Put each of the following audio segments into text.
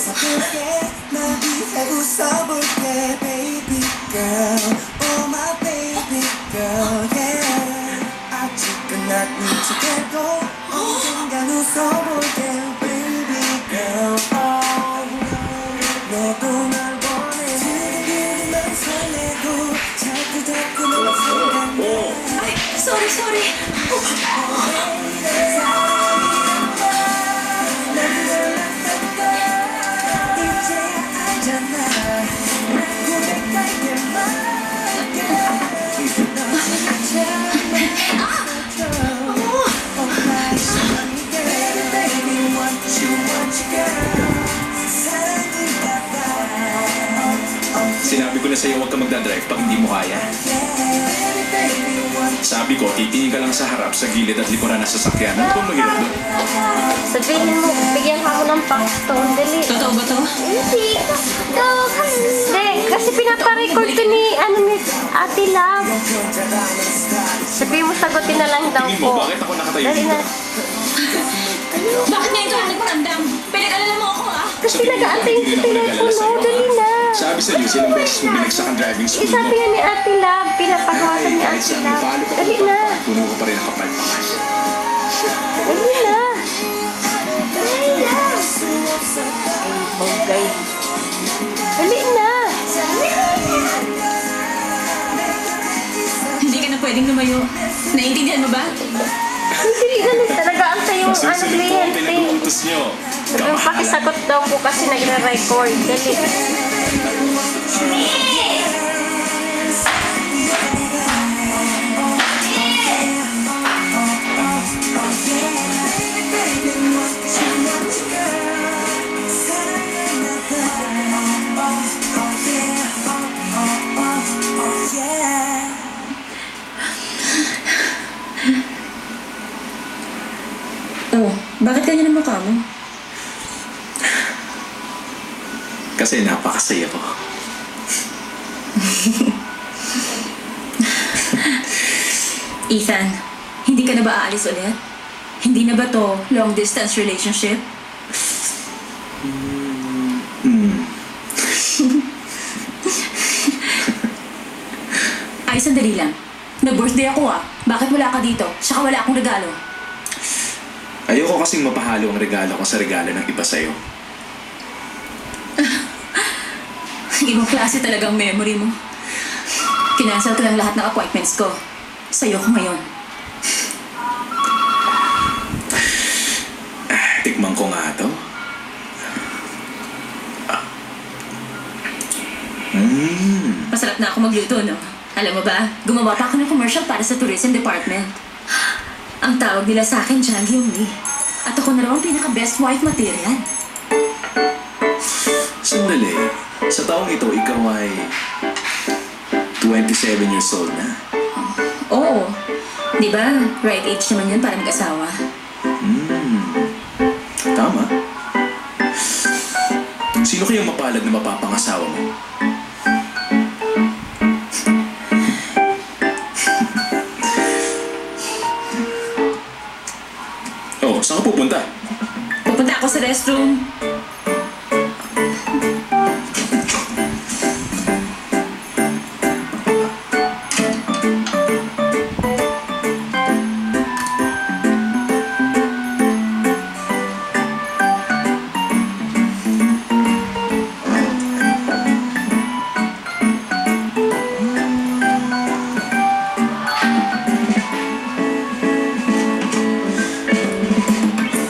웃어볼게 날 위해 웃어볼게 baby girl oh my baby girl yeah 아직 끝난 척해도 언젠간 웃어볼게 baby girl oh 너도 날 원해 두근두근만 설레고 자꾸 너 생각나 Ay, sorry. Sinabi ko na sa'yo huwag ka magdadrive pag hindi mo kaya. Sabi ko, titingin ka lang sa harap, sa gilid at likuran ng sasakyan. Ano bang mahirap doon? Sabihin mo, bigyan ka mo ng pakstone. Dali. Totoo ba to? Hindi. Hindi, kasi pinaparecord ko ni Ate Love. Sabihin mo, sagutin na lang daw Tingin mo, po. bakit ako nakatayo Dali dito? na. Bakit ngayon ka nagparamdam? Pinag-alala mo ako, ah? Kasi nag-aantay sa telepono. Dali na. Sabi sa'yo, silang beses mo binagsak ang driving school Isabi mo. yan ni Ate Love. Pinapagawasan ni kahit Ate saan Love. follow ka Dali pa, na. puno ka pa rin ang kapal-pakal. Dali na. Okay. Dali na. Hindi ka na pwedeng lumayo. Naiintindihan mo ba? Hindi na nag-aantay yung Masusunod po ang kliyente. pinag-uutos nyo. Yung pakisagot daw po kasi nagre-record. Dali. Oh, bakit ganyan ang mukha mo? Kasi napakasaya ko. Ethan, hindi ka na ba aalis ulit? Hindi na ba to long-distance relationship? Ay, sandali lang. Nag-birthday ako, ah. Bakit wala ka dito? Saka wala akong regalo. Ayoko kasing mapahalo ang regalo ko sa regalo ng iba sa'yo. Ibang klase talagang memory mo. Kinansel ko lang lahat ng appointments ko. Sa'yo ko ngayon. Tikman ko nga to. Masarap na ako magluto, no? Alam mo ba, gumawa pa ako ng commercial para sa tourism department. Ang tawag nila sa akin, Jang Hyun-mi. At ako na raw ang pinaka-best wife material. Sandali. Sa taong ito, ikaw ay 27 years old na. Oo. Di ba? Right age naman yun para mag-asawa. Tama. Sino kayang mapalad na mapapangasawa mo? Oh, saan ka pupunta? Pupunta ako sa restroom.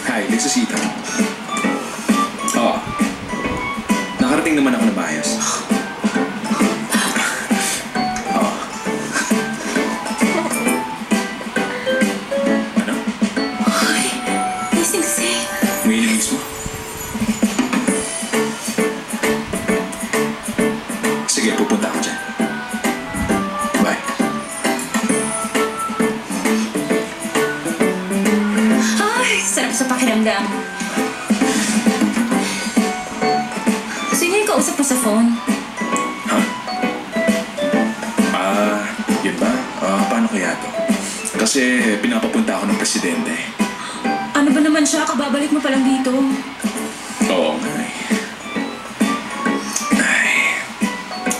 Hi, this is Ethan. Oo. Nakarating naman ako na maayos. Oo. Ano? Ay, gising kasi. Umiinis mo? Sige, pupunta ako dyan. Bye. Ay, sarap sa pakiramdam. Sino yung kausap mo sa phone? Ha? Yun ba? Paano kaya to? Kasi pinapapunta ako ng presidente. Ano ba naman siya? Kababalik mo pa lang dito. Oo nga eh.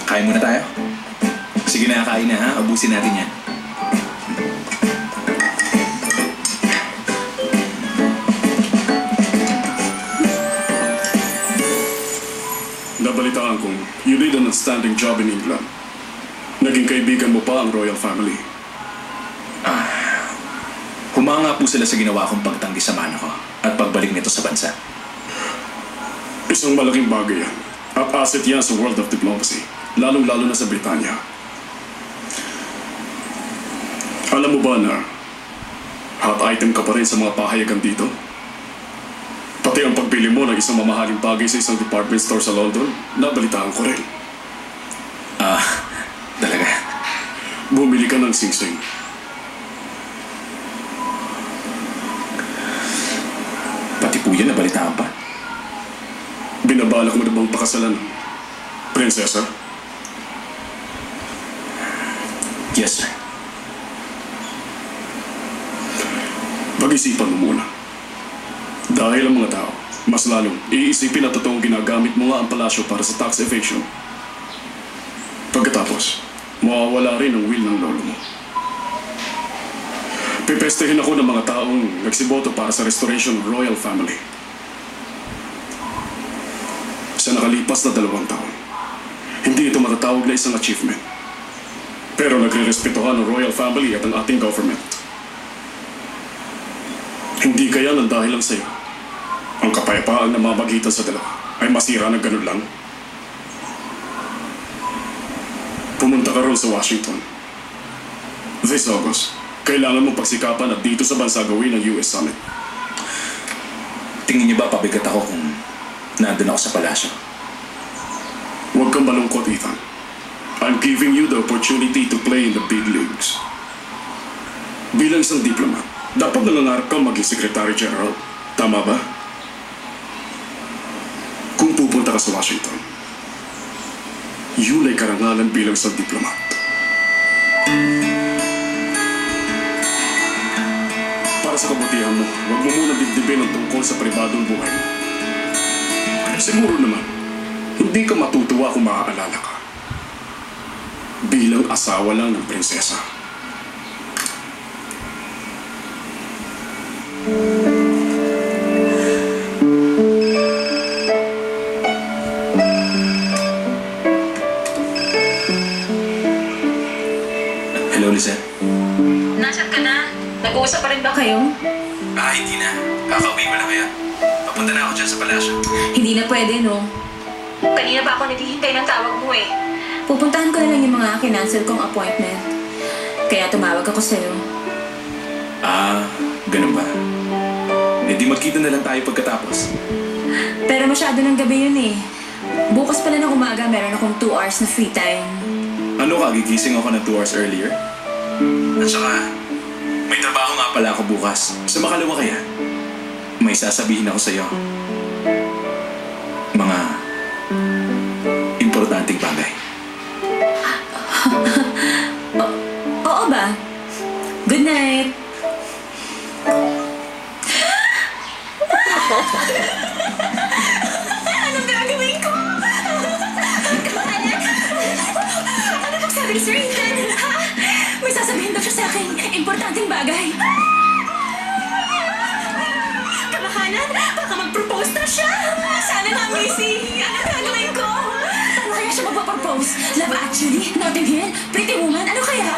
Kain muna tayo. Sige na, kain na ha. Abusin natin yan. Nabalitaan kong you did an outstanding job in England. Naging kaibigan mo pa ang royal family. Humanga po sila sa ginawa kong pagtanggi sa mano ko at pagbalik nito sa bansa. Isang malaking bagay yan. At asset yan sa world of diplomacy. Lalong-lalo na sa Britanya. Alam mo ba na hot item ka pa rin sa mga pahayagan dito? Pati ang pagbili mo ng isang mamahaling bagay sa isang department store sa London, nabalitaan ko rin. Talaga? Bumili ka ng singsing. Pati po yan, nabalitaan pa. Binabalak mo na bang pakasalan ng prinsesa? Yes, sir. Pag-isipan mo muna. Dahil ang mga tao, mas lalong iisipin na totoong ginagamit mo nga ang palasyo para sa tax evasion. Pagkatapos, mawawala rin ang will ng lolo mo. Pipestehin ako ng mga taong nagsiboto para sa restoration ng royal family. Sa nakalipas na 2 taon, hindi ito matatawag na isang achievement. Pero nagre-respetohan ng royal family at ang ating government. Hindi kaya nang dahil lang sa'yo, ang kapayapaan na mamagitan sa dalawa ay masira ng ganun lang? Pumunta ka roon sa Washington. This August, kailangan mong pagsikapan at dito sa bansa gawin ang US Summit. Tingin niyo ba pabigat ako kung nandun ako sa palasyo? Huwag kang malungkot, Ethan. I'm giving you the opportunity to play in the big leagues. Bilang isang diplomat, dapat nangangarap kang maging Secretary General. Tama ba? Kung pupunta ka sa Washington, yun ay karangalan bilang isang diplomat. Para sa kabutihan mo, huwag mo muna dibdibin ang tungkol sa pribadong buhay mo. Siguro naman, hindi ka matutuwa kung maaalala ka. Bilang asawa lang ng prinsesa. Hello, Lizette. Nasaan ka na? Nag-uusap pa rin ba kayo? Hindi na. Kakauwi mo lang kaya. Papunta na ako dyan sa palasyo. Hindi na pwede, no? Kanina pa ako naghihintay ng tawag mo eh. Pupuntahan ko na lang yung mga kinancel kong appointment. Kaya tumawag ako sa'yo. Ganun ba? Eh di magkita na lang tayo pagkatapos. Pero masyado ng gabi yun eh. Bukas pala ng umaga meron akong 2 hours na free time. Ano ka, gigising ako ng 2 hours earlier? At saka, may trabaho nga pala ako bukas. Sa makalawa kaya, may sasabihin ako sa'yo. Mga importanteng bagay. Oo ba? Good night! Anong gagawin ko? Kamahalan? Ano pag sabi ni Sir Ethan? Ha? May sasabihin daw siya sa akin. Importanteng bagay. Kamahalan? Baka mag-propose na siya. Sana nga, Missy. Anong gagawin ko? Paano kaya siya magpapropose? Love Actually? Notting Hill? Pretty Woman? Ano kaya?